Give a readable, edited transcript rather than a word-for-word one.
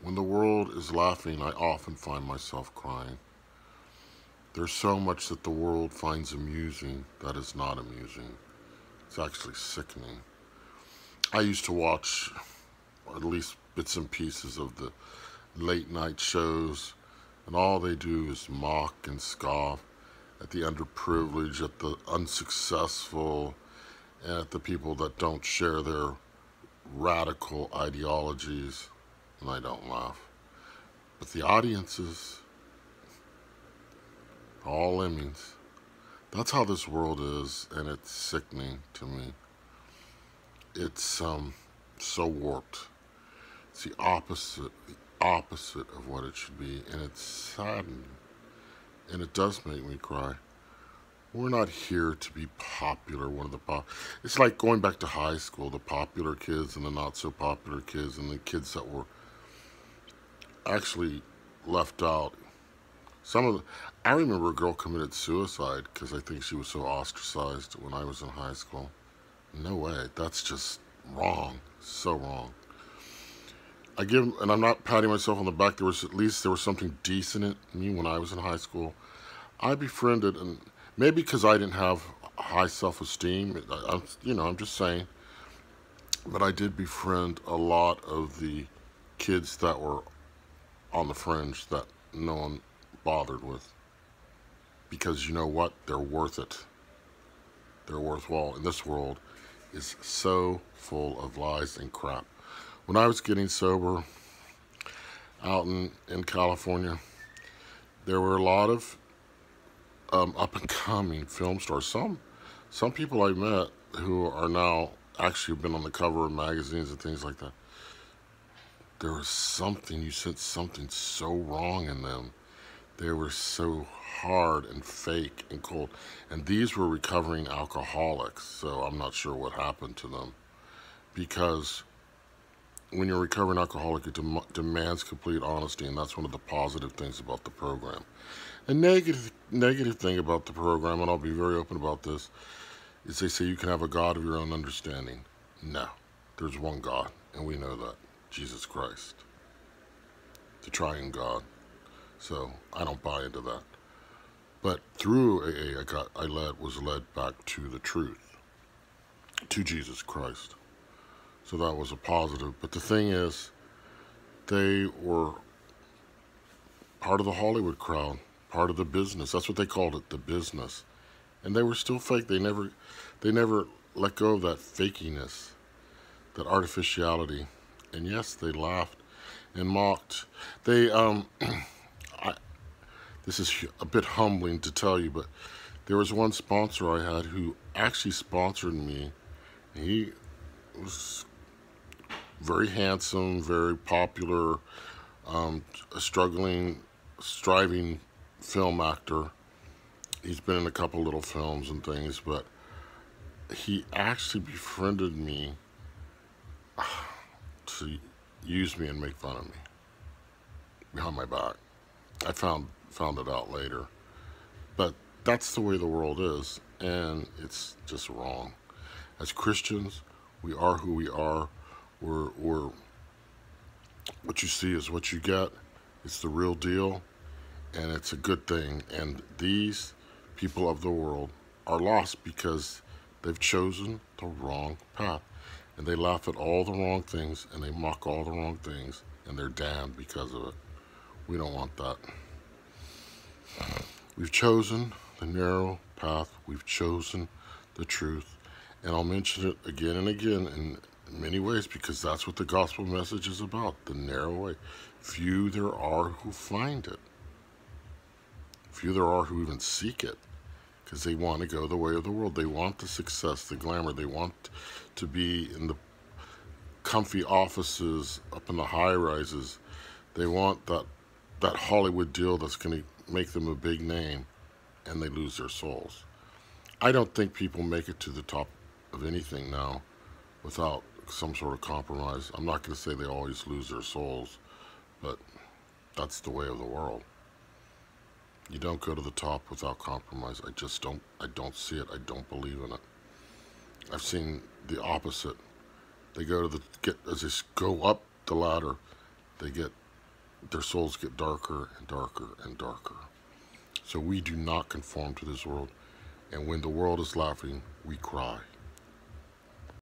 When the world is laughing, I often find myself crying. There's so much that the world finds amusing that is not amusing. It's actually sickening. I used to watch at least bits and pieces of the late night shows, and all they do is mock and scoff at the underprivileged, at the unsuccessful, and at the people that don't share their radical ideologies, and I don't laugh. But the audiences, all lemmings. That's how this world is, and it's sickening to me. It's so warped. It's the opposite of what it should be, and it's saddening. And it does make me cry. We're not here to be popular. It's like going back to high school, the popular kids and the not so popular kids, and the kids that were actually left out. I remember a girl committed suicide because I think she was so ostracized when I was in high school. No way. That's just wrong. So wrong. And I'm not patting myself on the back. There was something decent in me when I was in high school. I befriended, and maybe because I didn't have high self-esteem, I'm just saying, but I did befriend a lot of the kids that were on the fringe that no one bothered with. Because you know what? They're worth it. They're worthwhile. And this world is so full of lies and crap. When I was getting sober out in California, there were a lot of up and coming film stars. Some people I met who are now actually been on the cover of magazines and things like that. There was something, you said something so wrong in them. They were so hard and fake and cold. And these were recovering alcoholics, so I'm not sure what happened to them. Because when you're a recovering alcoholic, it demands complete honesty, and that's one of the positive things about the program. A negative thing about the program, and I'll be very open about this, is they say you can have a God of your own understanding. No, there's one God, and we know that, Jesus Christ, the triune God. So I don't buy into that. But through AA, was led back to the truth, to Jesus Christ. So that was a positive. But the thing is, they were part of the Hollywood crowd, part of the business. That's what they called it, the business. And they were still fake. They never let go of that fakiness, that artificiality. And yes, they laughed and mocked. They this is a bit humbling to tell you, but there was one sponsor I had who actually sponsored me. He was very handsome, very popular, a striving film actor. He's been in a couple little films and things, but he actually befriended me to use me and make fun of me behind my back. I found it out later. But that's the way the world is, and it's just wrong. As Christians, we are who we are. We're what you see is what you get. It's the real deal, and it's a good thing. And these people of the world are lost because they've chosen the wrong path. And they laugh at all the wrong things, and they mock all the wrong things, and they're damned because of it. We don't want that. We've chosen the narrow path. We've chosen the truth. And I'll mention it again and again in many ways because that's what the gospel message is about, the narrow way. Few there are who find it. Few there are who even seek it because they want to go the way of the world. They want the success, the glamour. They want to be in the comfy offices up in the high rises. They want that Hollywood deal that's going to make them a big name, and they lose their souls. I don't think people make it to the top of anything now without some sort of compromise. I'm not going to say they always lose their souls, but that's the way of the world. You don't go to the top without compromise. I don't see it. I don't believe in it. I've seen the opposite. They go as they go up the ladder, they get their souls get darker and darker and darker. So we do not conform to this world. And when the world is laughing, we cry.